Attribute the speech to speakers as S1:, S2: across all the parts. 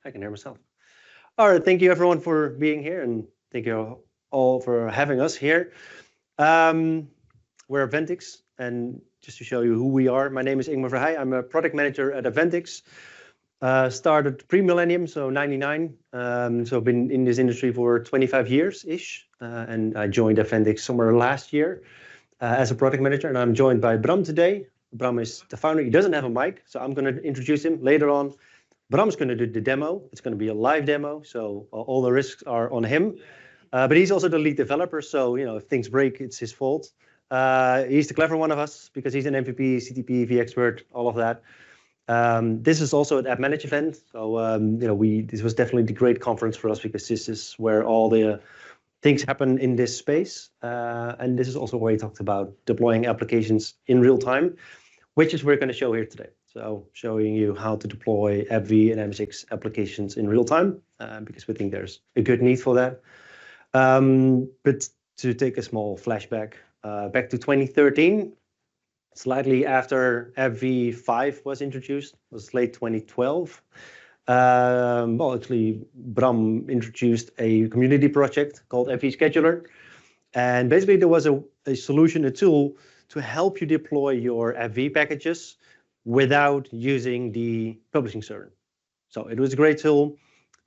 S1: I can hear myself. All right, thank you everyone for being here, and thank you all for having us here. We're AppVentiX, and just to show you who we are, my name is Ingmar Verheij. I'm a product manager at AppVentiX. Started pre-millennium, so 99. So I've been in this industry for 25 years-ish, and I joined AppVentiX somewhere last year as a product manager, and I'm joined by Bram today. Bram is the founder. He doesn't have a mic, so I'm going to introduce him later on. Bram's going to do the demo. It's going to be a live demo, so all the risks are on him. But he's also the lead developer, so if things break, it's his fault. He's the clever one of us because he's an MVP, CTP, vExpert, all of that. This is also an AppManage event, so this was definitely the great conference for us because this is where all the things happen in this space, and this is also where he talked about deploying applications in real time, which is what we're going to show here today. So showing you how to deploy App-V and MSIX applications in real time, because we think there's a good need for that. But to take a small flashback, back to 2013, slightly after App-V 5 was introduced, it was late 2012. Well, actually, Bram introduced a community project called App-V Scheduler. And basically, there was a solution, a tool to help you deploy your App-V packages without using the publishing server. So it was a great tool,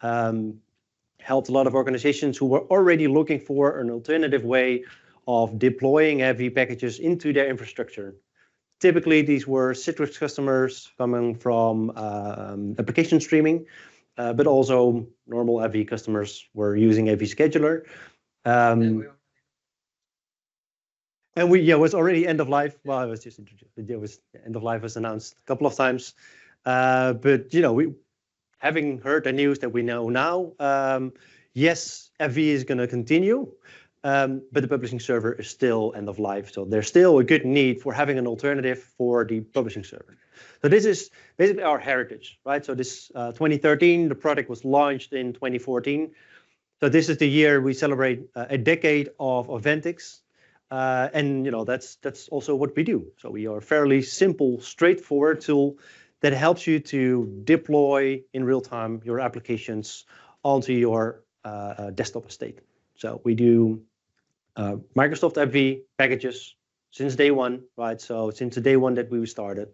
S1: helped a lot of organizations who were already looking for an alternative way of deploying App-V packages into their infrastructure. Typically, these were Citrix customers coming from application streaming, but also normal App-V customers were using App-V Scheduler. And it was already end of life. Well, it was just introduced. It was end of life was announced a couple of times. But we, having heard the news that we know now, yes, App-V is going to continue, but the publishing server is still end of life. So there's still a good need for having an alternative for the publishing server. So this is basically our heritage, right? So this 2013, the product was launched in 2014. So this is the year we celebrate a decade of AppVentiX. And that's also what we do. So we are a fairly simple, straightforward tool that helps you to deploy in real time your applications onto your desktop estate. So we do Microsoft App-V packages since day one, right? So since the day one that we started,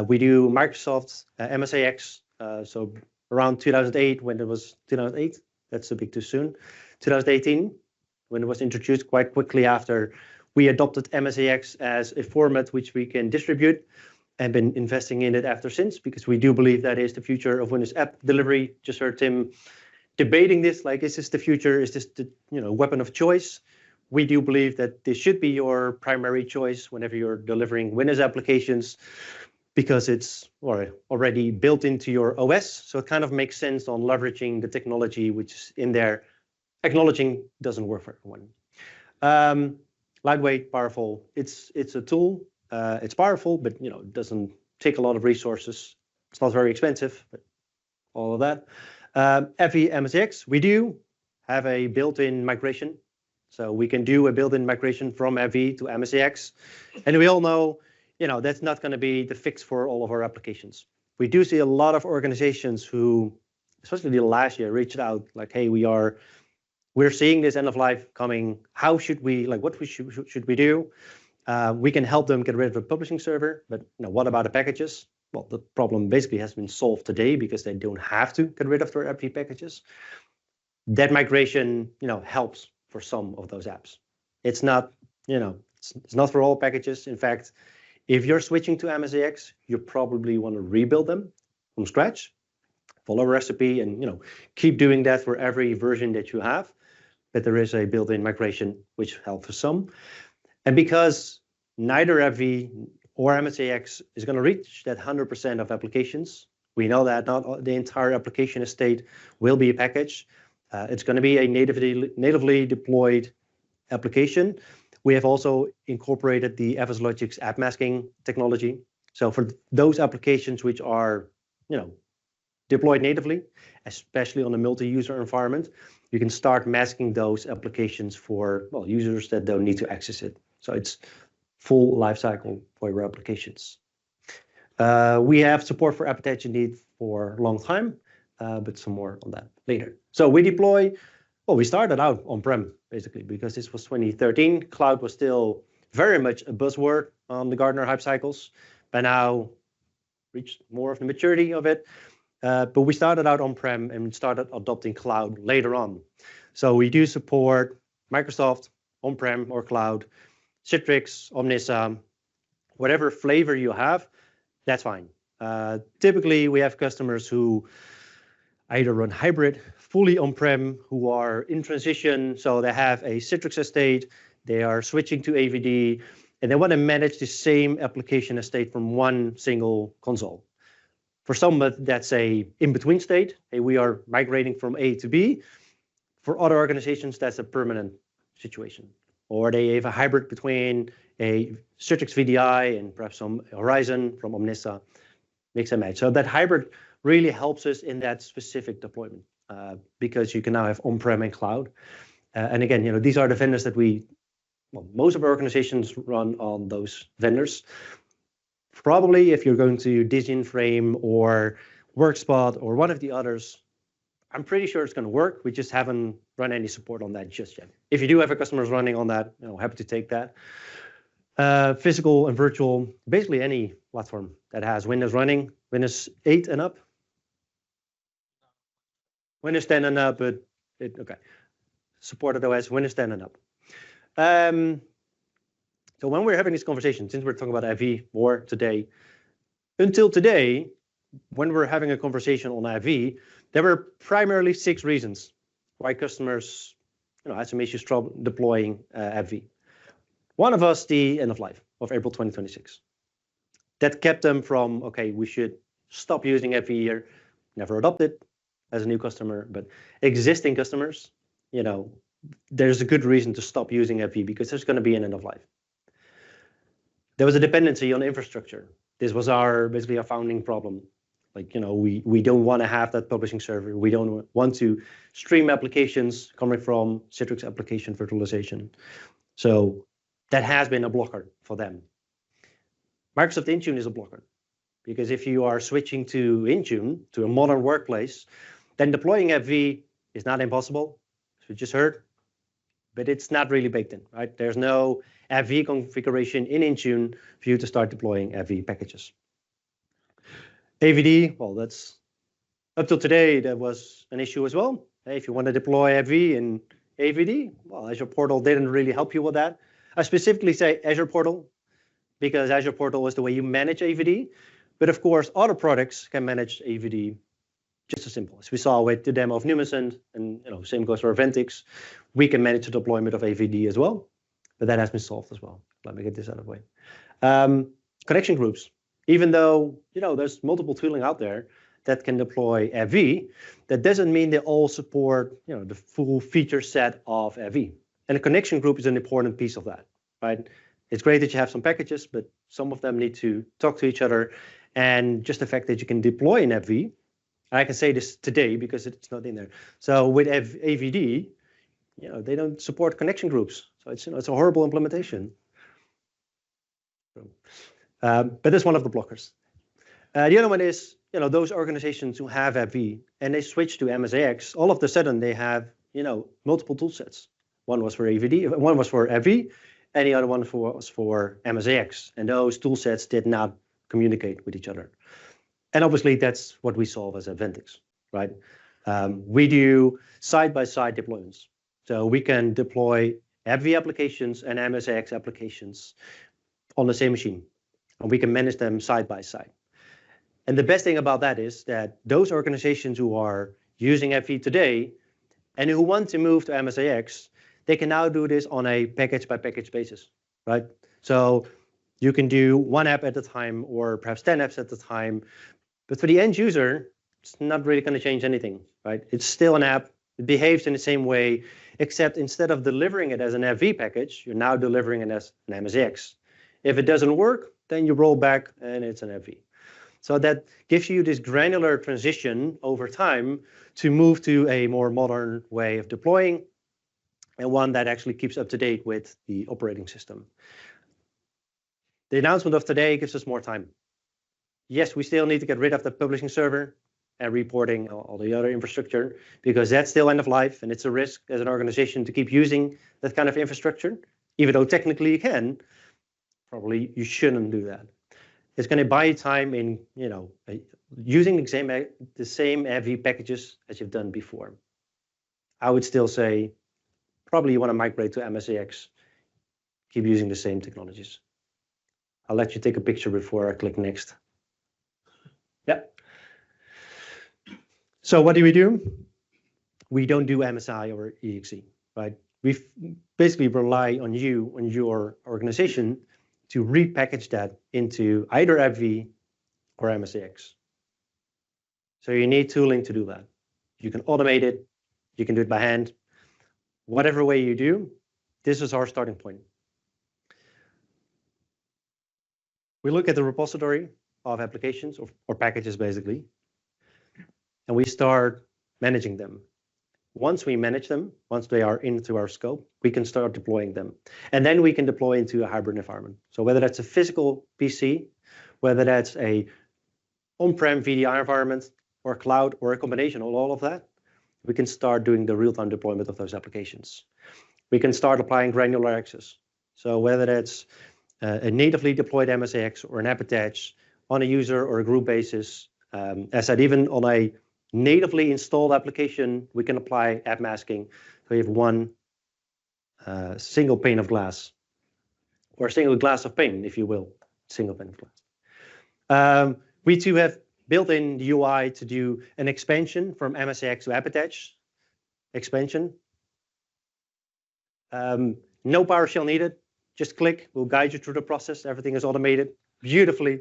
S1: we do Microsoft MSIX. So around 2008, when it was 2008, that's a bit too soon. 2018. When it was introduced quite quickly after, we adopted MSIX as a format which we can distribute and been investing in it ever since, because we do believe that is the future of Windows app delivery. Just heard Tim debating this, like, is this the future? Is this the weapon of choice? We do believe that this should be your primary choice whenever you're delivering Windows applications, because it's already built into your OS. So it kind of makes sense on leveraging the technology which is in there. Acknowledging doesn't work for everyone. Lightweight, powerful. It's a tool. It's powerful, but it doesn't take a lot of resources. It's not very expensive, but all of that. App-V MSIX, we do have a built-in migration. So we can do a built-in migration from App-V to MSIX. And we all know, that's not going to be the fix for all of our applications. We do see a lot of organizations who, especially the last year, reached out like, hey, we're seeing this end of life coming. How should we, what should we do? We can help them get rid of the publishing server, but what about the packages? Well, the problem basically has been solved today because they don't have to get rid of their App-V packages. That migration, helps for some of those apps. It's not, it's not for all packages. In fact, if you're switching to MSIX, you probably want to rebuild them from scratch, follow a recipe, and keep doing that for every version that you have. But there is a built-in migration which helps for some. And because neither App-V or MSIX is going to reach that 100% of applications, we know that not the entire application estate will be a package. It's going to be a natively deployed application. We have also incorporated the FSLogic's app masking technology. So for those applications which are, deployed natively, especially on a multi-user environment, you can start masking those applications for users that don't need to access it. So it's full lifecycle for your applications. We have support for AppAttach indeed for a long time, but some more on that later. So we deploy, well, we started out on-prem, basically, because this was 2013. Cloud was still very much a buzzword on the Gartner hype cycles, but now reached more of the maturity of it. But we started out on-prem and started adopting cloud later on. So we do support Microsoft on-prem or cloud, Citrix, Omnissa, whatever flavor you have, that's fine. Typically, we have customers who either run hybrid, fully on-prem, who are in transition, so they have a Citrix estate, they are switching to AVD, and they want to manage the same application estate from one single console. For some, that's a in-between state. Hey, we are migrating from A to B. For other organizations, that's a permanent situation. Or they have a hybrid between a Citrix VDI and perhaps some Horizon from Omnissa, mix and match. So that hybrid really helps us in that specific deployment because you can now have on-prem and cloud. And again, these are the vendors that most of our organizations run on those vendors. Probably if you're going to DigiFrame or WorkSpot or one of the others, I'm pretty sure it's going to work. We just haven't run any support on that just yet. If you do have customers running on that, happy to take that. Physical and virtual, basically any platform that has Windows running, Windows 8 and up. Windows 10 and up, but okay. Supported OS, Windows 10 and up. So when we're having this conversation, since we're talking about App-V more today, until today, when we're having a conversation on App-V, there were primarily 6 reasons why customers had some issues deploying App-V. One of us, the end of life of April 2026. That kept them from, okay, we should stop using App-V here, never adopt it as a new customer, but existing customers, there's a good reason to stop using App-V because there's going to be an end of life. There was a dependency on infrastructure. This was basically our founding problem. Like, we don't want to have that publishing server. We don't want to stream applications coming from Citrix application virtualization. So that has been a blocker for them. Microsoft Intune is a blocker because if you are switching to Intune, to a modern workplace, then deploying App-V is not impossible, as we just heard, but it's not really baked in, right? There's no App-V configuration in Intune for you to start deploying App-V packages. AVD, well, that's up till today, that was an issue as well. Hey, if you want to deploy App-V in AVD, well, Azure Portal didn't really help you with that. I specifically say Azure Portal because Azure Portal is the way you manage AVD. But of course, other products can manage AVD just as simple as we saw with the demo of Numicent, and same goes for AppVentiX. We can manage the deployment of AVD as well, but that has been solved as well. Let me get this out of the way. Connection groups. Even though there's multiple tooling out there that can deploy App-V, that doesn't mean they all support the full feature set of App-V. And a connection group is an important piece of that, right? It's great that you have some packages, but some of them need to talk to each other. And just the fact that you can deploy an App-V, I can say this today because it's not in there. So with AVD, they don't support connection groups. So it's a horrible implementation. But that's one of the blockers. The other one is, those organizations who have App-V and they switch to MSIX, all of a sudden they have, multiple tool sets. One was for AVD, one was for App-V, and the other one was for MSIX. And those tool sets did not communicate with each other. And obviously that's what we solve as AppVentiX, right? We do side-by-side deployments. So we can deploy App-V applications and MSIX applications on the same machine. And we can manage them side by side. And the best thing about that is that those organizations who are using App-V today and who want to move to MSIX, they can now do this on a package by package basis, right? So you can do one app at a time or perhaps 10 apps at a time. But for the end user, it's not really going to change anything, right? It's still an app. It behaves in the same way, except instead of delivering it as an App-V package, you're now delivering it as an MSIX. If it doesn't work, then you roll back and it's an App-V. So that gives you this granular transition over time to move to a more modern way of deploying and one that actually keeps up to date with the operating system. The announcement of today gives us more time. Yes, we still need to get rid of the publishing server. and reporting all the other infrastructure, because that's still end of life, and it's a risk as an organization to keep using that kind of infrastructure. Even though technically you can, probably you shouldn't do that. It's going to buy you time in, using the same App-V packages as you've done before. I would still say probably you want to migrate to MSIX, keep using the same technologies. I'll let you take a picture before I click next. Yeah. So what do? We don't do MSI or EXE, right? We basically rely on you, on your organization, to repackage that into either App-V or MSIX. So you need tooling to do that. You can automate it. You can do it by hand. Whatever way you do, this is our starting point. We look at the repository of applications or packages, basically, and we start managing them. Once we manage them, once they are into our scope, we can start deploying them. And then we can deploy into a hybrid environment. So whether that's a physical PC, whether that's a on-prem VDI environment, or cloud, or a combination of all of that, we can start doing the real-time deployment of those applications. We can start applying granular access. So whether that's a natively deployed MSIX or an AppAttach on a user or a group basis, as I said, even on a natively installed application, we can apply app masking. So you have one single pane of glass, or a single glass of pane, if you will, single pane of glass. We too have built-in UI to do an expansion from MSIX to AppAttach expansion. No PowerShell needed. Just click. We'll guide you through the process. Everything is automated beautifully.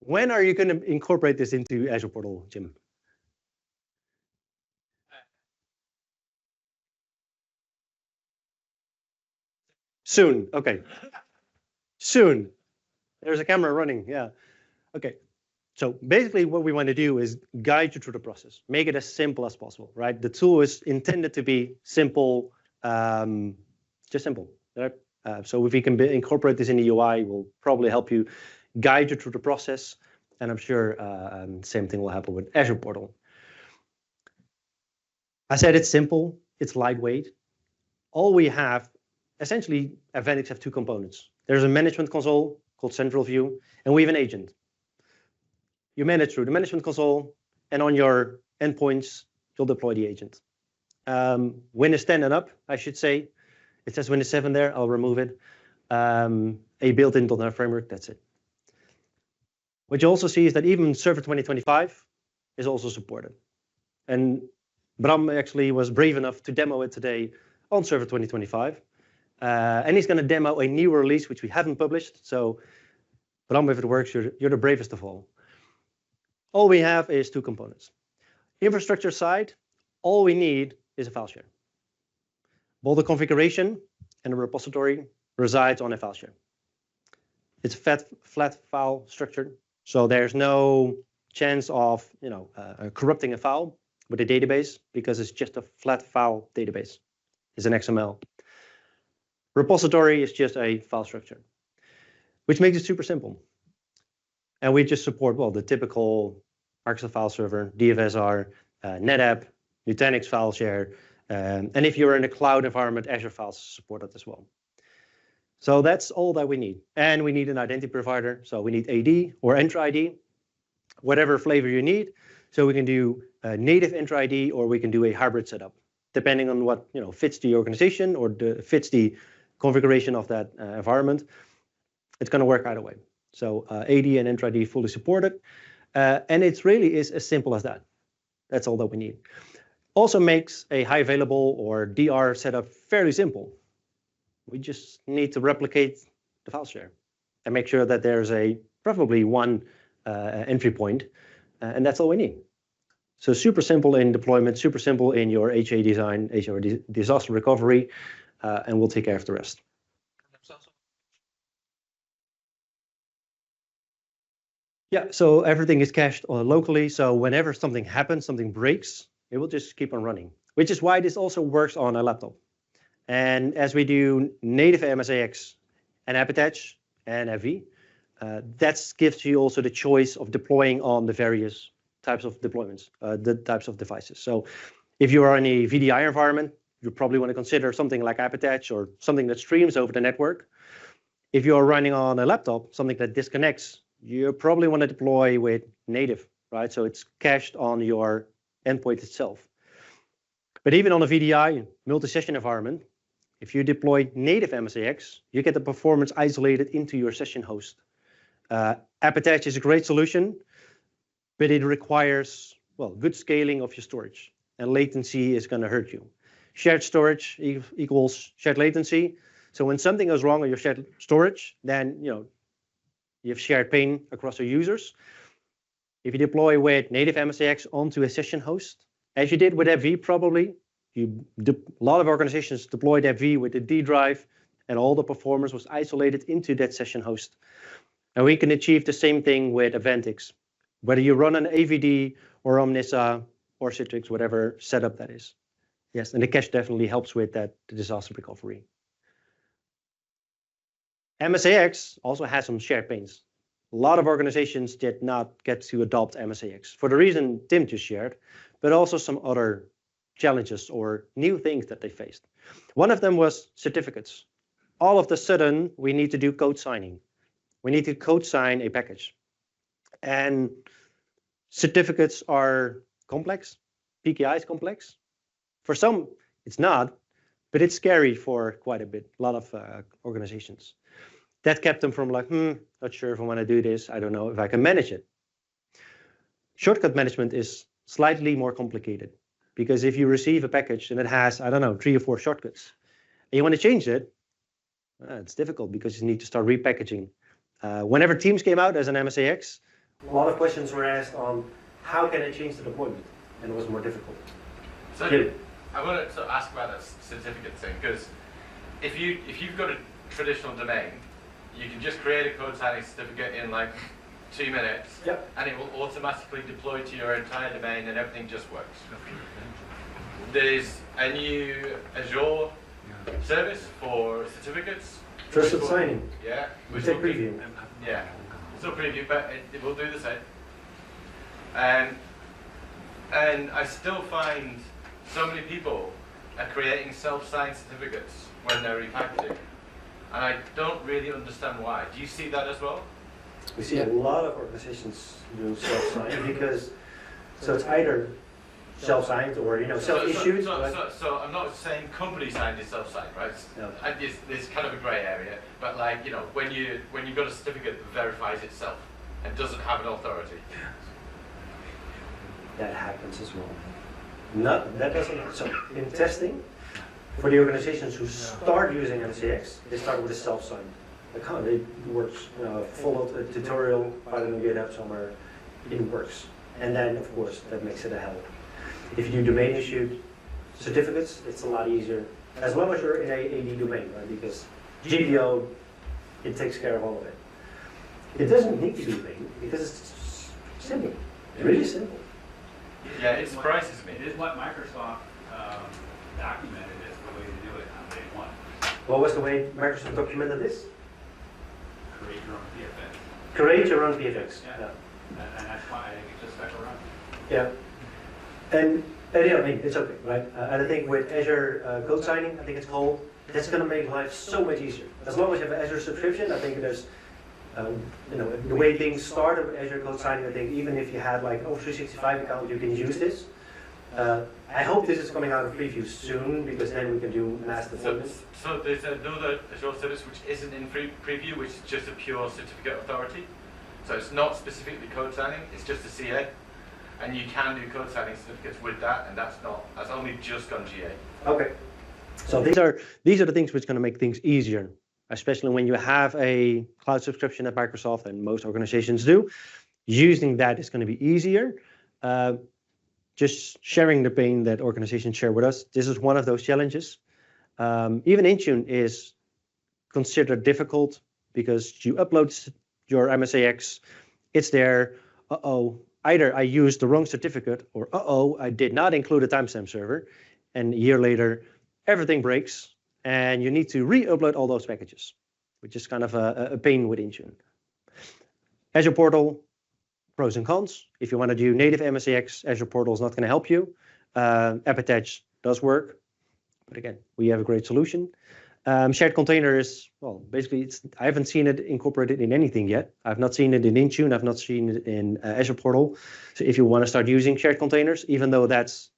S1: When are you going to incorporate this into Azure Portal, Jim? Soon. Okay. Soon. There's a camera running. Yeah. Okay. So basically what we want to do is guide you through the process. Make it as simple as possible, right? The tool is intended to be simple, just simple. Right? So if we can incorporate this in the UI, we'll probably help you guide you through the process. And I'm sure same thing will happen with Azure Portal. I said it's simple, it's lightweight. All we have, essentially, AppVentiX have two components. There's a management console called Central View, and we have an agent. You manage through the management console, and on your endpoints, you'll deploy the agent. Windows 10 and up, I should say. It says Windows 7 there, I'll remove it. A built-in .NET framework, that's it. What you also see is that even Server 2025 is also supported. And Bram actually was brave enough to demo it today on Server 2025. And he's going to demo a new release, which we haven't published. So Bram, if it works, you're the bravest of all. All we have is two components. Infrastructure side, all we need is a file share. All the configuration and the repository resides on a file share. It's flat file structure. So there's no chance of corrupting a file with a database because it's just a flat file database. It's an XML. Repository is just a file structure, which makes it super simple. And we just support, well, the typical Microsoft file server, DFSR, NetApp, Nutanix file share. And if you're in a cloud environment, Azure files support it as well. So that's all that we need. And we need an identity provider. So we need AD or Entra ID, whatever flavor you need. So we can do a native Entra ID, or we can do a hybrid setup, depending on what fits the organization or fits the configuration of that environment. It's going to work either way. So AD and Entra ID fully supported. And it really is as simple as that. That's all that we need. Also makes a high available or DR setup fairly simple. We just need to replicate the file share and make sure that there's preferably one entry point, and that's all we need. So super simple in deployment, super simple in your HA design, HR disaster recovery, and we'll take care of the rest. Yeah, so everything is cached locally. So whenever something happens, something breaks, it will just keep on running, which is why this also works on a laptop. And as we do native MSIX and AppAttach and App-V, that gives you also the choice of deploying on the various types of deployments, the types of devices. So if you are in a VDI environment, you probably want to consider something like AppAttach or something that streams over the network. If you're running on a laptop, something that disconnects, you probably want to deploy with native, right? So it's cached on your endpoint itself. But even on a VDI multi-session environment, if you deploy native MSIX, you get the performance isolated into your session host. AppAttach is a great solution, but it requires, well, good scaling of your storage, and latency is going to hurt you. Shared storage equals shared latency. So when something goes wrong on your shared storage, then you have shared pain across your users. If you deploy with native MSIX onto a session host, as you did with App-V probably, a lot of organizations deployed App-V with a D drive, and all the performance was isolated into that session host. And we can achieve the same thing with AppVentiX, whether you run an AVD or Omnissa or Citrix, whatever setup that is. Yes, and the cache definitely helps with that disaster recovery. MSIX also has some shared pains. A lot of organizations did not get to adopt MSIX for the reason Tim just shared, but also some other challenges or new things that they faced. One of them was certificates. All of a sudden, we need to do code signing. We need to code sign a package. And certificates are complex. PKI is complex. For some, it's not, but it's scary for quite a lot of organizations. That kept them from like, not sure if I want to do this. I don't know if I can manage it. Shortcut management is slightly more complicated because if you receive a package and it has, I don't know, 3 or 4 shortcuts, and you want to change it, it's difficult because you need to start repackaging. Whenever Teams came out as an MSIX, a lot of questions were asked on how can I change the deployment, and it was more difficult.
S2: So I want to sort of ask about that certificate thing, because if you've got a traditional domain, you can just create a code signing certificate in like 2 minutes,
S1: yep,
S2: and it will automatically deploy to your entire domain, and everything just works. There's a new Azure service for certificates.
S1: Trusted signing.
S2: Yeah.
S1: It's a preview.
S2: Yeah. It's a preview, but it will do the same. And I still find so many people are creating self-signed certificates when they're repackaging. And I don't really understand why. Do you see that as well?
S1: We see a lot of organizations do self-signed because, so it's either self-signed or self-issued.
S2: So I'm not saying company signed is self-signed, right?
S1: No.
S2: It's kind of a grey area. But like when you've got a certificate that verifies itself and doesn't have an authority.
S1: That happens as well. That doesn't. So in testing, for the organizations who start using MSIX, they start with a self-signed account. It works. Follow a tutorial, find it on GitHub somewhere. It works, and then of course that makes it a help. If you do domain issued certificates, it's a lot easier, as long as you're in a AD domain, right? Because GPO, it takes care of all of it. It doesn't need to be domain because it's simple, really simple.
S2: Yeah, it surprises me.
S3: It is what Microsoft documented as the way to do it on day one.
S1: What was the way Microsoft documented this?
S3: Create your own PFX.
S1: Create your own PFX.
S3: Yeah. And that's why I think it just stuck around.
S1: Yeah. And yeah, I mean, it's okay, right? And I think with Azure code signing, I think it's called, that's going to make life so much easier. As long as you have an Azure subscription, I think there's, the way things start with Azure code signing, I think even if you had like Office 365 account, you can use this. I hope this is coming out of preview soon because then we can do mass deployments.
S2: So there's another Azure service which isn't in only, which is just a pure certificate authority. So it's not specifically code signing, it's just a CA. And you can do code signing certificates with that, and that's only just gone GA.
S1: Okay. So these are the things which are going to make things easier, especially when you have a cloud subscription at Microsoft, and most organizations do. Using that is going to be easier. Just sharing the pain that organizations share with us. This is one of those challenges. Even Intune is considered difficult because you upload your MSIX, it's there, either I used the wrong certificate or I did not include a timestamp server, and a year later, everything breaks, and you need to re-upload all those packages, which is kind of a pain with Intune. Azure Portal, pros and cons. If you want to do native MSIX, Azure Portal is not going to help you. AppAttach does work, but again, we have a great solution. Shared container is, well, basically, I haven't seen it incorporated in anything yet. I've not seen it in Intune. I've not seen it in Azure Portal. So if you want to start using shared containers, even though that's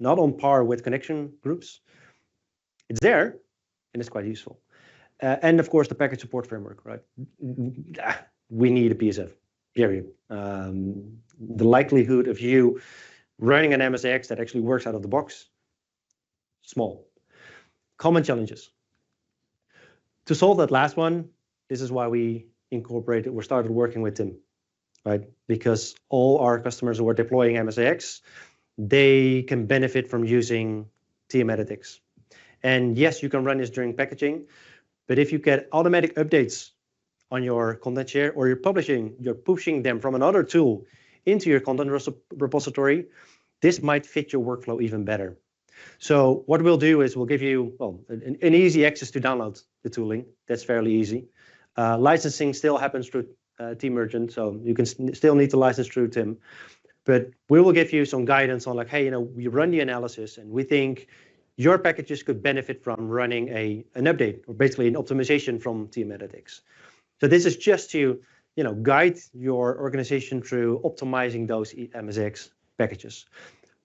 S1: not on par with connection groups, it's there and it's quite useful. And of course, the package support framework, right? We need a PSF, period. The likelihood of you running an MSIX that actually works out of the box, small. Common challenges. To solve that last one, this is why we started working with Tim, right? Because all our customers who are deploying MSIX, they can benefit from using AppVentiX. And yes, you can run this during packaging, but if you get automatic updates on your content share, or you're pushing them from another tool into your content repository, this might fit your workflow even better. So what we'll do is we'll give you, well, an easy access to download the tooling. That's fairly easy. Licensing still happens through Team Merchant, so you can still need to license through Tim. But we will give you some guidance on like, hey, we run the analysis and we think your packages could benefit from running an update, or basically an optimization from AppVentiX. So this is just to guide your organization through optimizing those MSIX packages.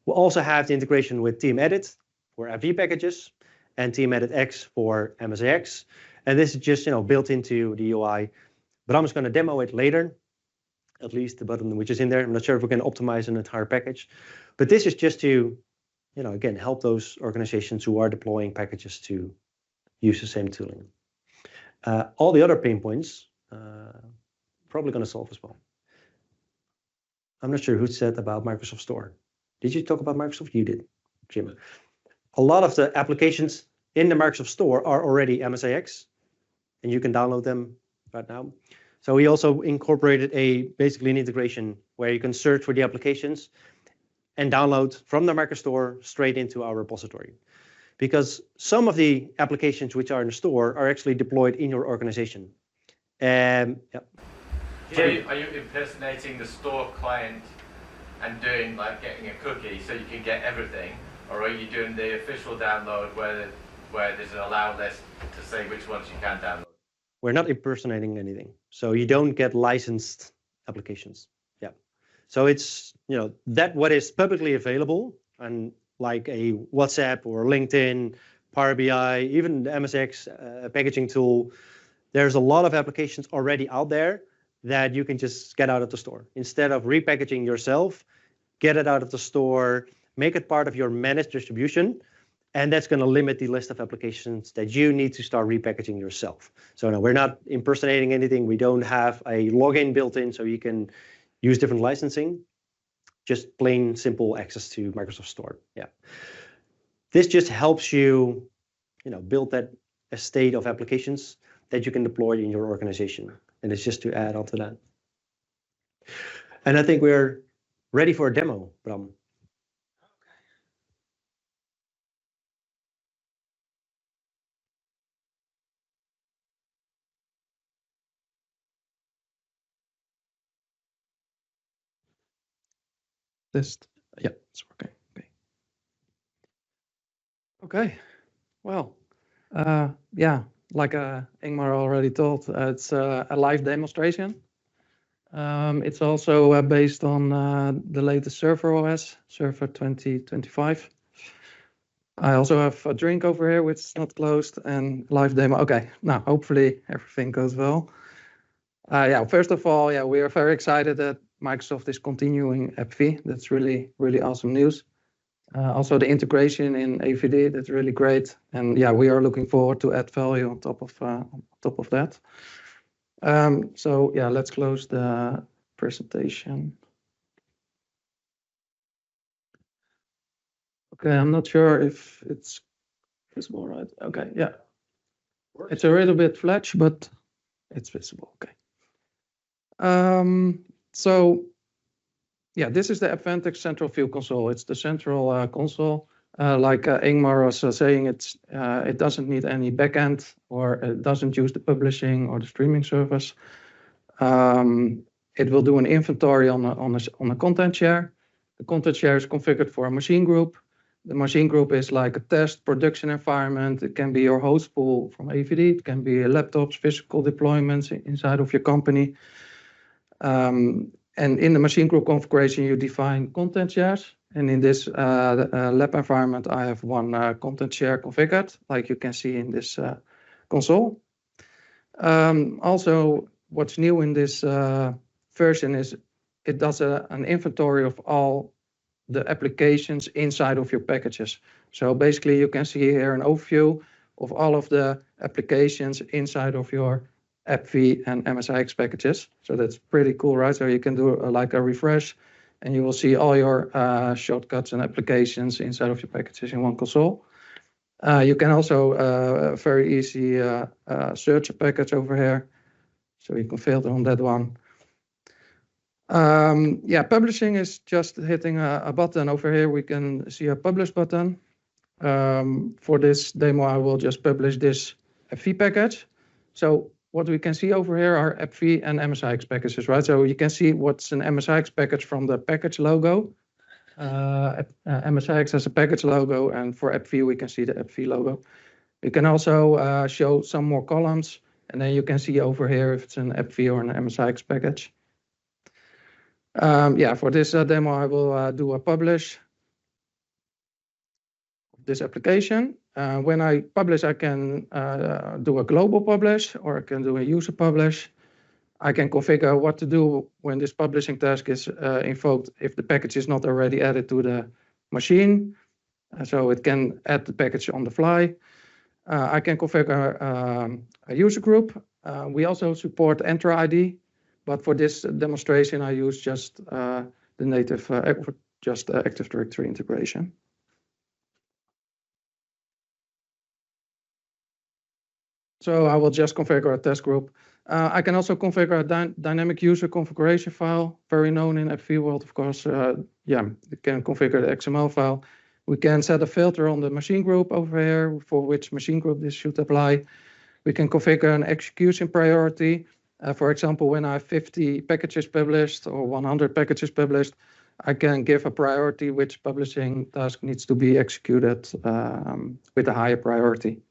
S1: We'll also have the integration with Team-Edit for App-V packages and Team-Edit-X for MSIX. And this is just built into the UI. Bram is going to demo it later, at least the button which is in there. I'm not sure if we can optimize an entire package, but this is just to, again, help those organizations who are deploying packages to use the same tooling. All the other pain points, probably going to solve as well. I'm not sure who said about Microsoft Store. Did you talk about Microsoft? You did, Jim. A lot of the applications in the Microsoft Store are already MSIX, and you can download them right now. So we also incorporated basically an integration where you can search for the applications and download from the Microsoft Store straight into our repository. Because some of the applications which are in the store are actually deployed in your organization. Yeah.
S2: So are you impersonating the store client and doing getting a cookie so you can get everything, or are you doing the official download where there's an allow list to say which ones you can download?
S1: We're not impersonating anything, so you don't get licensed applications. Yeah, so it's that what is publicly available, and like a WhatsApp or LinkedIn, Power BI, even the MSIX packaging tool. There's a lot of applications already out there that you can just get out of the store. Instead of repackaging yourself, get it out of the store, make it part of your managed distribution, and that's going to limit the list of applications that you need to start repackaging yourself. So no, we're not impersonating anything. We don't have a login built in so you can use different licensing, just plain simple access to Microsoft Store. Yeah. This just helps you, build that estate of applications that you can deploy in your organization. And it's just to add on to that. And I think we're ready for a demo, Bram. Yeah, it's working.
S4: Okay. Well, yeah, like Ingmar already told, it's a live demonstration. It's also based on the latest Server OS, Server 2025. I also have a drink over here, which is not closed, and live demo. Okay, now hopefully everything goes well. Yeah, first of all, yeah, we are very excited that Microsoft is continuing App-V. That's really, really awesome news. Also the integration in AVD, that's really great. And yeah, we are looking forward to add value on top of that. So yeah, let's close the presentation. Okay, I'm not sure if it's visible, right? Okay, yeah. It's a little bit flash, but it's visible, okay. So yeah, this is the AppVentiX Central View Console. It's the central console. Like Ingmar was saying, it doesn't need any backend, or it doesn't use the publishing or the streaming service. it will do an inventory on a content share. The content share is configured for a machine group. The machine group is like a test production environment. It can be your host pool from AVD. It can be laptops, physical deployments inside of your company. And in the machine group configuration, you define content shares. And in this lab environment, I have one content share configured, like you can see in this console. Also, what's new in this version is it does an inventory of all the applications inside of your packages. So basically, you can see here an overview of all of the applications inside of your App-V and MSIX packages. So that's pretty cool, right? So you can do like a refresh, and you will see all your shortcuts and applications inside of your packages in one console. You can also very easy search a package over here. So you can filter on that one. Yeah, publishing is just hitting a button over here. We can see a publish button. For this demo, I will just publish this App-V package. So what we can see over here are App-V and MSIX packages, right? So you can see what's an MSIX package from the package logo. MSIX has a package logo, and for App-V, we can see the App-V logo. You can also show some more columns, and then you can see over here if it's an App-V or an MSIX package. Yeah, for this demo, I will do a publish of this application. When I publish, I can do a global publish, or I can do a user publish. I can configure what to do when this publishing task is invoked if the package is not already added to the machine. So it can add the package on the fly. I can configure a user group. We also support Enter ID, but for this demonstration, I use just the native, Active Directory integration. So I will just configure a test group. I can also configure a dynamic user configuration file, very known in App-V world, of course. Yeah, you can configure the XML file. We can set a filter on the machine group over here for which machine group this should apply. We can configure an execution priority. For example, when I have 50 packages published or 100 packages published, I can give a priority which publishing task needs to be executed with a higher priority.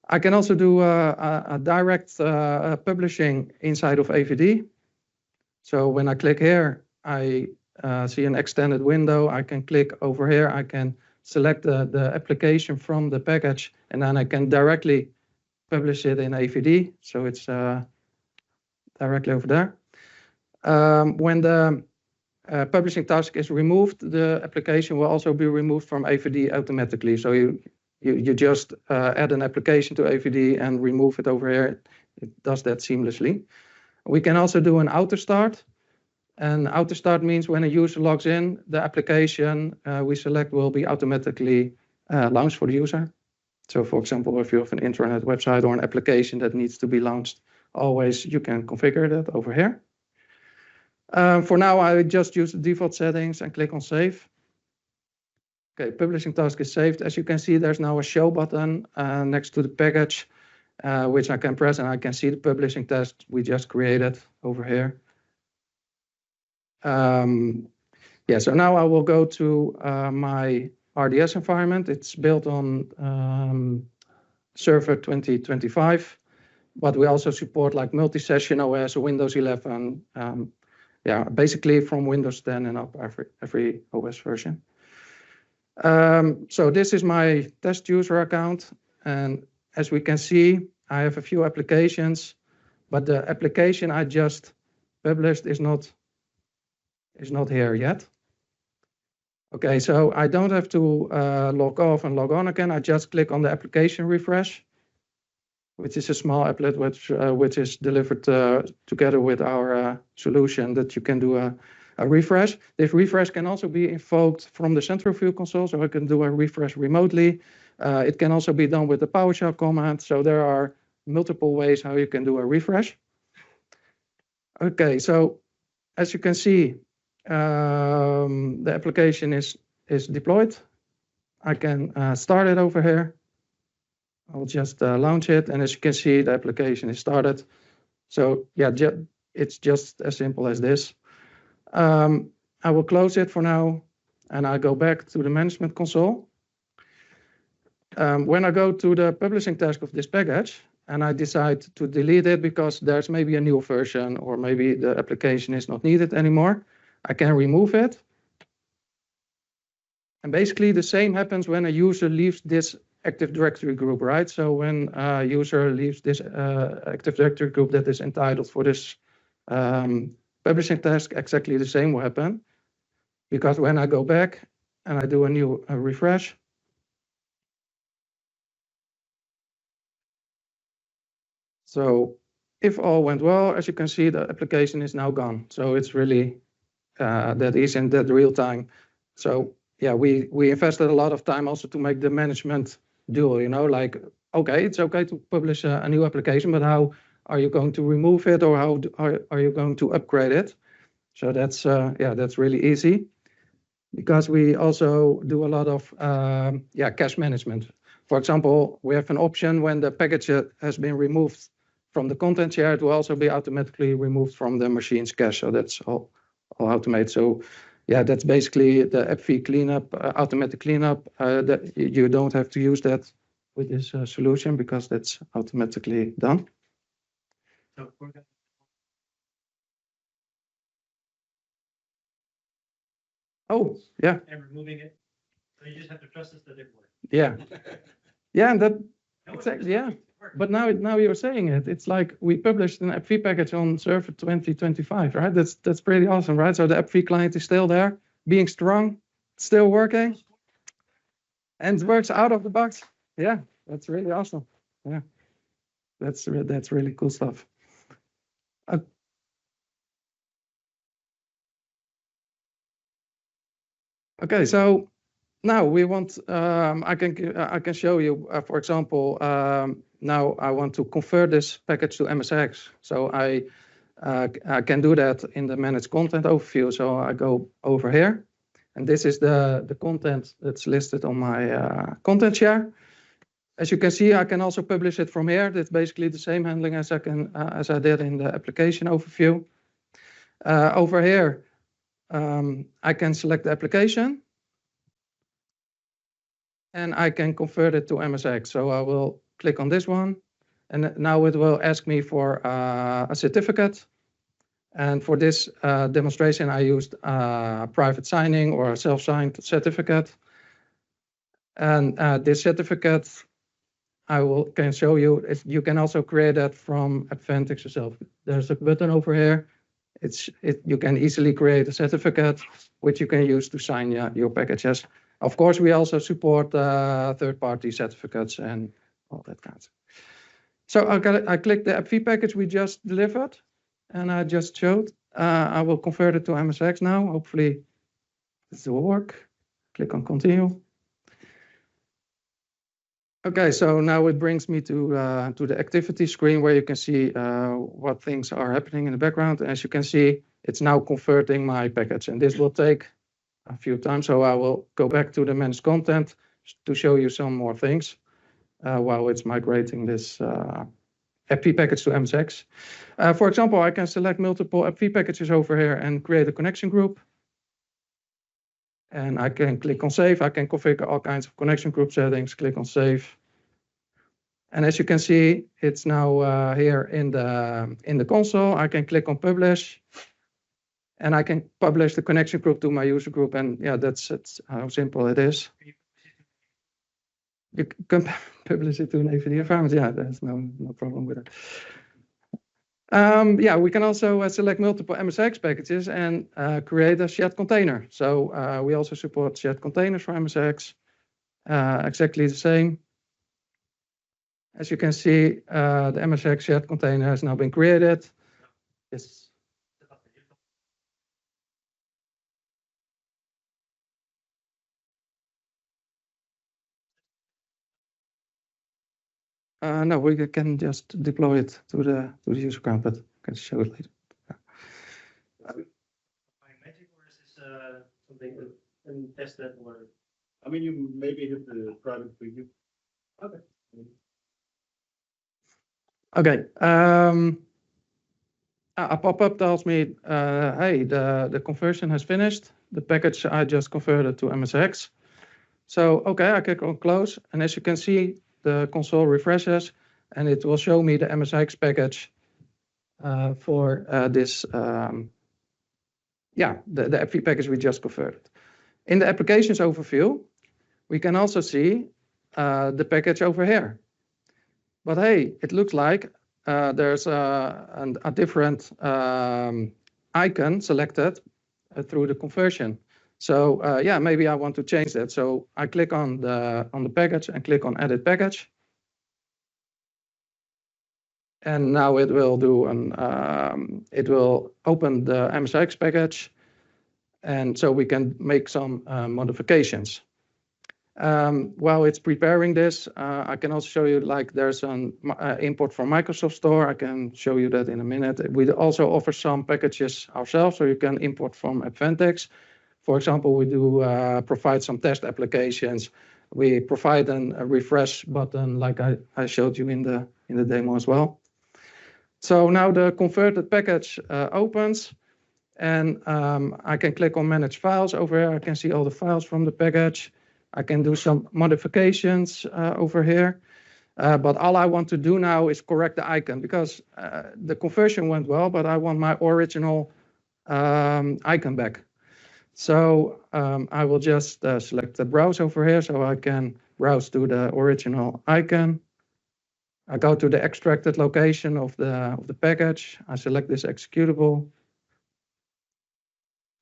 S4: I can also do a direct publishing inside of AVD. So when I click here, I see an extended window. I can click over here. I can select the application from the package, and then I can directly publish it in AVD. So it's directly over there. When the publishing task is removed, the application will also be removed from AVD automatically. So you just add an application to AVD and remove it over here. It does that seamlessly. We can also do an auto start. And auto start means when a user logs in, the application we select will be automatically launched for the user. So for example, if you have an intranet website or an application that needs to be launched, always you can configure that over here. For now, I just use the default settings and click on save. Okay, publishing task is saved. As you can see, there's now a show button next to the package, which I can press, and I can see the publishing task we just created over here. Yeah, so now I will go to my RDS environment. It's built on Server 2025, but we also support like multi-session OS, Windows 11. Yeah, basically from Windows 10 and up every OS version. So this is my test user account, and as we can see, I have a few applications, but the application I just published is not here yet. Okay, so I don't have to log off and log on again. I just click on the application refresh, which is a small applet which is delivered together with our solution that you can do a refresh. This refresh can also be invoked from the central view console, so I can do a refresh remotely. It can also be done with the PowerShell command, so there are multiple ways how you can do a refresh. Okay, so as you can see, the application is deployed. I can start it over here. I'll just launch it, and as you can see, the application is started. So yeah, it's just as simple as this. I will close it for now, and I go back to the management console. When I go to the publishing task of this package, and I decide to delete it because there's maybe a new version or maybe the application is not needed anymore, I can remove it. And basically the same happens when a user leaves this Active Directory group, right? So when a user leaves this Active Directory group that is entitled for this publishing task, exactly the same will happen. Because when I go back and I do a new refresh, so if all went well, as you can see, the application is now gone. So it's really that easy and that real time. So yeah, we invested a lot of time also to make the management dual, you know, like, okay, it's okay to publish a new application, but how are you going to remove it, or how are you going to upgrade it? So that's that's really easy, because we also do a lot of cache management. For example, we have an option when the package has been removed from the content share, it will also be automatically removed from the machine's cache. So that's all automated. So yeah, that's basically the App-V cleanup, automatic cleanup. That you don't have to use that with this solution because that's automatically done.
S1: So we're gonna...
S4: Oh, yeah.
S1: And removing it. So you just have to trust us that it works.
S4: Yeah. Yeah, and that
S1: No,
S4: exactly, yeah. But now you're saying it. It's like we published an App-V package on server 2025, right? That's pretty awesome, right? So the App-V client is still there, being strong, still working, and works out of the box. Yeah, that's really awesome. Yeah, that's really cool stuff. Okay, so now we want. I can show you, for example. Now I want to convert this package to MSIX. So I can do that in the manage content overview. So I go over here, and this is the content that's listed on my content share. As you can see, I can also publish it from here. That's basically the same handling as I did in the application overview. Over here, I can select the application, and I can convert it to MSIX. So I will click on this one, and now it will ask me for a certificate. And for this demonstration, I used private signing or a self-signed certificate. And this certificate, can show you. You can also create that from AppVentiX yourself. There's a button over here. You can easily create a certificate, which you can use to sign your packages. Of course, we also support third-party certificates and all that kind of stuff. So I click the App-V package we just delivered, and I just showed. I will convert it to MSIX now. Hopefully, this will work. Click on continue. Okay, so now it brings me to the activity screen where you can see what things are happening in the background. As you can see, it's now converting my package, and this will take a few times. So I will go back to the managed content to show you some more things while it's migrating this App-V package to MSIX. For example, I can select multiple App-V packages over here and create a connection group. And I can click on save. I can configure all kinds of connection group settings, click on save. And as you can see, it's now here in the console. I can click on publish, and I can publish the connection group to my user group. And yeah, that's how simple it is. You can publish it to an AVD environment. Yeah, there's no problem with it. Yeah, we can also select multiple MSIX packages and create a shared container. So we also support shared containers for MSIX. Exactly the same. As you can see, the MSIX shared container has now been created. Yes. No, we can just deploy it to the user account, but I can show it later.
S1: Magic, or is this something and test that, or I mean, you maybe have the private preview. Okay. Okay.
S4: A pop-up tells me, hey, the conversion has finished. The package I just converted to MSIX. So, okay, I click on close. And as you can see, the console refreshes and it will show me the MSIX package for this, the App-V package we just converted. In the applications overview, we can also see the package over here. But hey, it looks like there's a different icon selected through the conversion. So yeah, maybe I want to change that. So I click on the package and click on Edit Package. And now it will do it will open the MSIX package, and so we can make some modifications. While it's preparing this, I can also show you, like, there's an import from Microsoft Store. I can show you that in a minute. We also offer some packages ourselves, so you can import from AppVentiX. For example, we do provide some test applications. We provide a refresh button, like I showed you in the demo as well. So now the converted package opens, and I can click on Manage Files over here. I can see all the files from the package. I can do some modifications over here. But all I want to do now is correct the icon, because the conversion went well, but I want my original icon back. So I will just select the browse over here so I can browse to the original icon. I go to the extracted location of the package. I select this executable.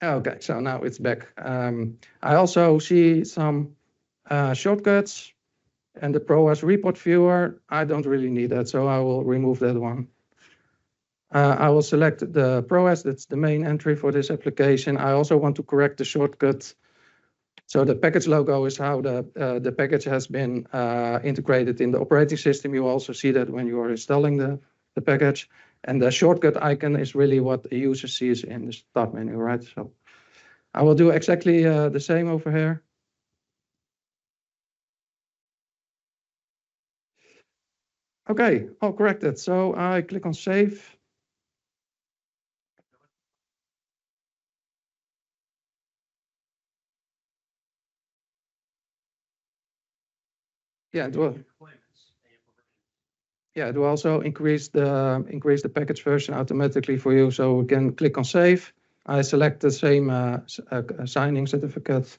S4: Okay, so now it's back. I also see some shortcuts, and the ProOS report viewer. I don't really need that, so I will remove that one. I will select the ProOS. That's the main entry for this application. I also want to correct the shortcut. So the package logo is how the package has been integrated in the operating system. You also see that when you are installing the package. And the shortcut icon is really what the user sees in the start menu, right? So I will do exactly the same over here. Okay, all corrected. So I click on Save. Yeah, it will. Yeah, it will also increase the package version automatically for you. So we can click on Save. I select the same signing certificate.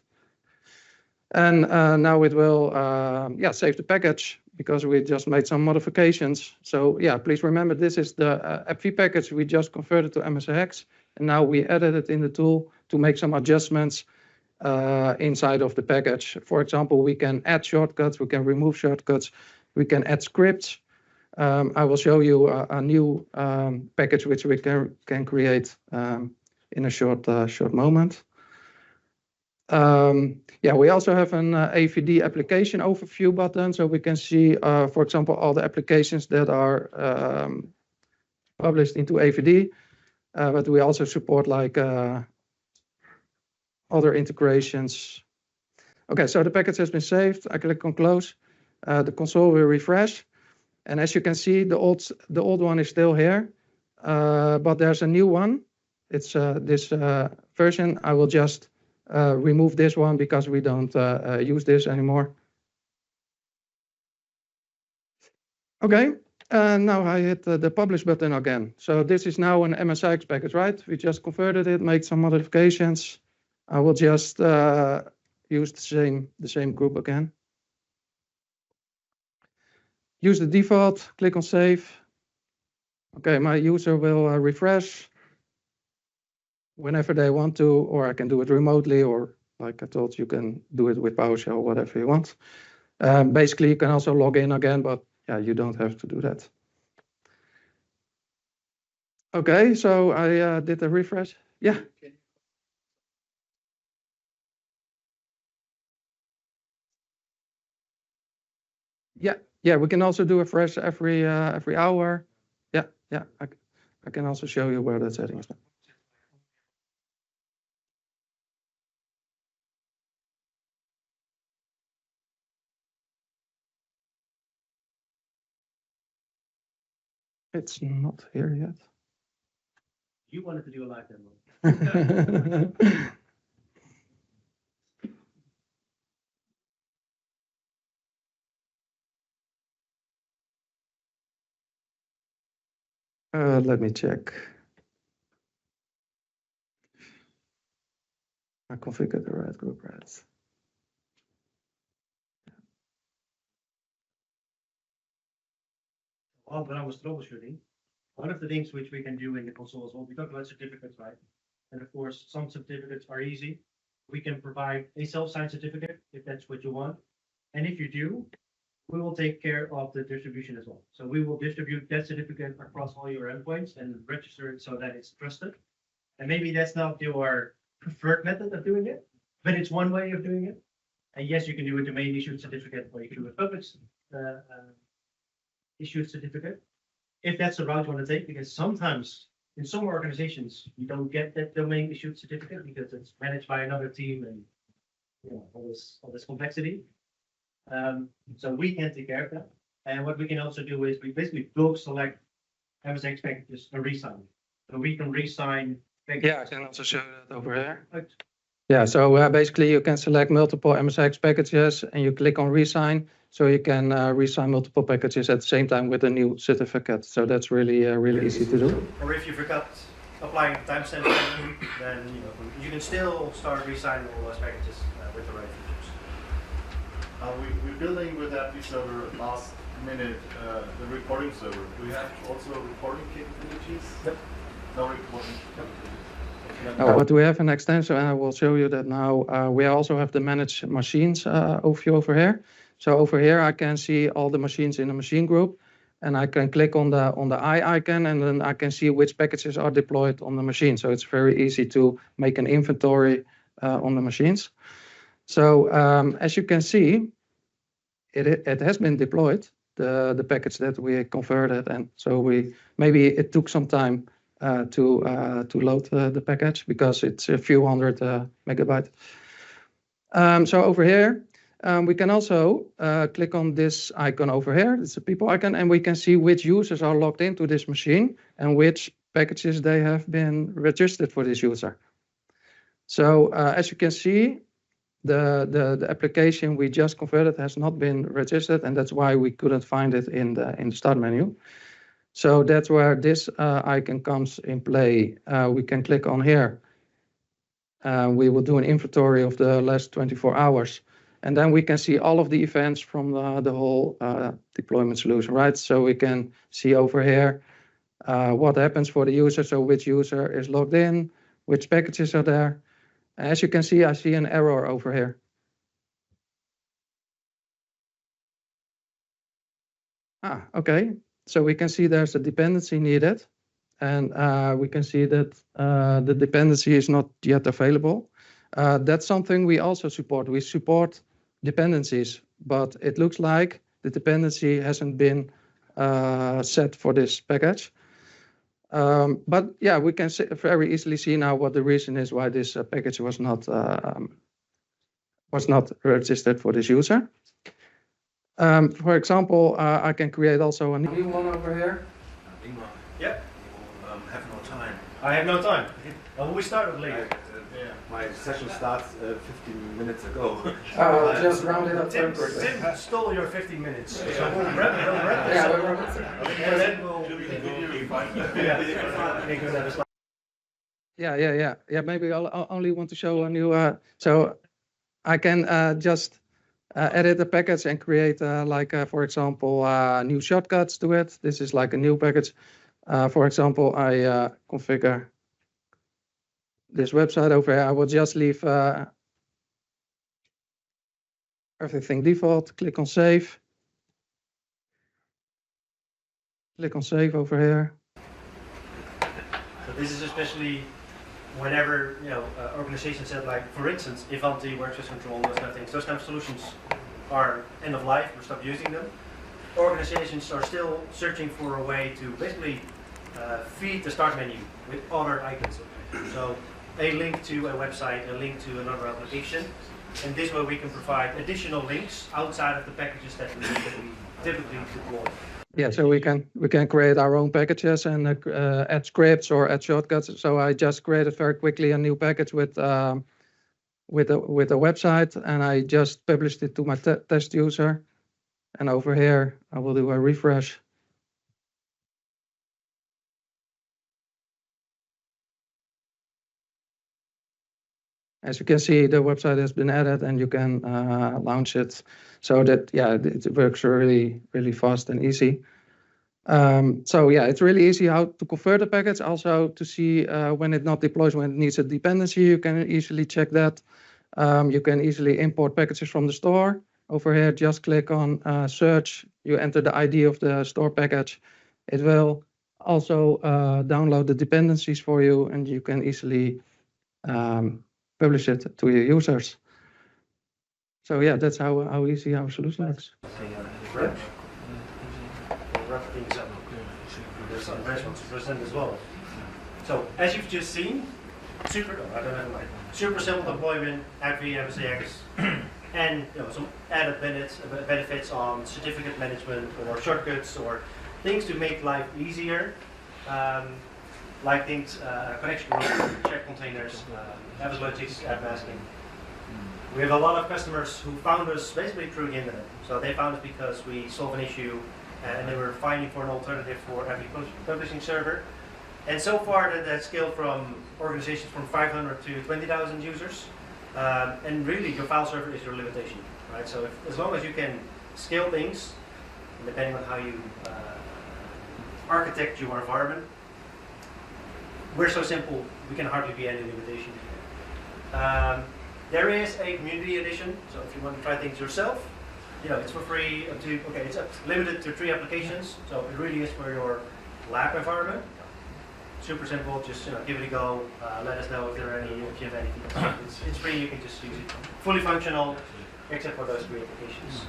S4: And now it will save the package, because we just made some modifications. So yeah, please remember, this is the App-V package we just converted to MSIX. And now we added it in the tool to make some adjustments inside of the package. For example, we can add shortcuts, we can remove shortcuts, we can add scripts. I will show you a new package which we can create in a short moment. We also have an AVD application overview button, so we can see, for example, all the applications that are published into AVD, but we also support like other integrations. Okay, so the package has been saved. I click on close. The console will refresh. And as you can see, the old one is still here, but there's a new one. It's this version. I will just remove this one because we don't use this anymore. Okay, now I hit the publish button again. So this is now an MSIX package, right? We just converted it, made some modifications. I will just use the same group again. Use the default, click on save. Okay, my user will refresh whenever they want to, or I can do it remotely, or like I told you, can do it with PowerShell, whatever you want. Basically, you can also log in again, but yeah, you don't have to do that. Okay, so I did a refresh. Yeah. Yeah, we can also do a refresh every hour. Yeah, I can also show you where the settings are. It's not here yet.
S1: You wanted to do a live demo.
S4: Let me check. I configured the right group, right?
S1: While I was troubleshooting, one of the things which we can do in the console as well, we talked about certificates, right? And of course, some certificates are easy. We can provide a self-signed certificate if that's what you want. And if you do, we will take care of the distribution as well. So we will distribute that certificate across all your endpoints and register it so that it's trusted. And maybe that's not your preferred method of doing it, but it's one way of doing it. And yes, you can do a domain issued certificate, or you can do a public issued certificate, if that's the route you want to take, because sometimes in some organizations you don't get that domain issued certificate because it's managed by another team and all this complexity. So we can take care of that. And what we can also do is we basically bulk select MSIX packages and resign. So we can resign packages.
S4: Yeah, I can also show that over here. Yeah, so basically you can select multiple MSIX packages and you click on resign. So you can resign multiple packages at the same time with a new certificate. So that's really, really easy to do.
S1: Or if you forgot applying timestamp, then you can still start resigning all those packages with the right features.
S5: We're building with App-V server last minute the reporting server. Do you have also reporting capabilities?
S1: Yep.
S5: No reporting.
S4: Oh, but we have an extension, and I will show you that now. We also have the manage machines overview over here. So over here, I can see all the machines in the machine group, and I can click on the eye icon, and then I can see which packages are deployed on the machine. So it's very easy to make an inventory on the machines. So as you can see, it has been deployed, the package that we converted, and so maybe it took some time to load the package because it's a few hundred megabytes. So over here, we can also click on this icon over here. It's a people icon, and we can see which users are logged into this machine and which packages they have been registered for this user. So as you can see, the application we just converted has not been registered, and that's why we couldn't find it in the start menu. So that's where this icon comes in play. We can click on here. We will do an inventory of the last 24 hours. And then we can see all of the events from the whole deployment solution, right? So we can see over here what happens for the user. So which user is logged in, which packages are there. As you can see, I see an error over here. Okay. So we can see there's a dependency needed, and we can see that the dependency is not yet available. That's something we also support. We support dependencies, but it looks like the dependency hasn't been set for this package. But yeah, we can very easily see now what the reason is why this package was not registered for this user. For example, I can create also a new one over here.
S6: Ingmar.
S1: Yeah.
S6: You have no time.
S1: I have no time. We started later.
S6: My session starts 15 minutes ago.
S4: Just round it up.
S1: Tim stole your 15 minutes. So we'll wrap it.
S4: Yeah, we'll wrap it.
S1: And then we'll
S4: Yeah. Maybe I'll only want to show a new. So I can just edit the package and create, for example, new shortcuts to it. This is like a new package. For example, I configure this website over here. I will just leave everything default. Click on save. Click on save over here.
S1: So this is especially whenever organizations said, like, for instance, Ivanti, workspace control, those kind of things. Those kind of solutions are end of life. We stop using them. Organizations are still searching for a way to basically feed the start menu with other icons. So a link to a website, a link to another application, and this way we can provide additional links outside of the packages that we typically deploy.
S4: Yeah, so we can create our own packages and add scripts or add shortcuts. So I just created very quickly a new package with a website, and I just published it to my test user. And over here, I will do a refresh. As you can see, the website has been added, and you can launch it. So that, yeah, it works really, really fast and easy. So yeah, it's really easy how to convert a package. Also to see when it not deploys, when it needs a dependency, you can easily check that. You can easily import packages from the store. Over here, just click on search. You enter the ID of the store package. It will also download the dependencies for you, and you can easily publish it to your users. So yeah, that's how easy our solution is.
S7: Wrap things up. There's some nice ones to present as well. So as you've just seen, super simple deployment, App-V, MSIX, and some added benefits on certificate management or shortcuts or things to make life easier. Like things, connection rules, check containers, AppAttach, app masking. We have a lot of customers who found us basically through the internet. So they found us because we solve an issue and they were finding for an alternative for every publishing server. And so far that's scaled from organizations from 500 to 20,000 users. And really your file server is your limitation, right? So as long as you can scale things, depending on how you architect your environment, we're so simple, we can hardly be any limitation. There is a community edition, so if you want to try things yourself, it's for free. It's limited to 3 applications, so it really is for your lab environment. Super simple, just give it a go. Let us know if you have anything. It's free, you can just use it. Fully functional, except for those 3 applications.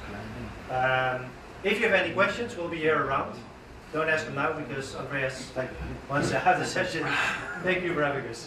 S7: If you have any questions, we'll be here around. Don't ask them now because Andreas wants to have the session. Thank you for having us.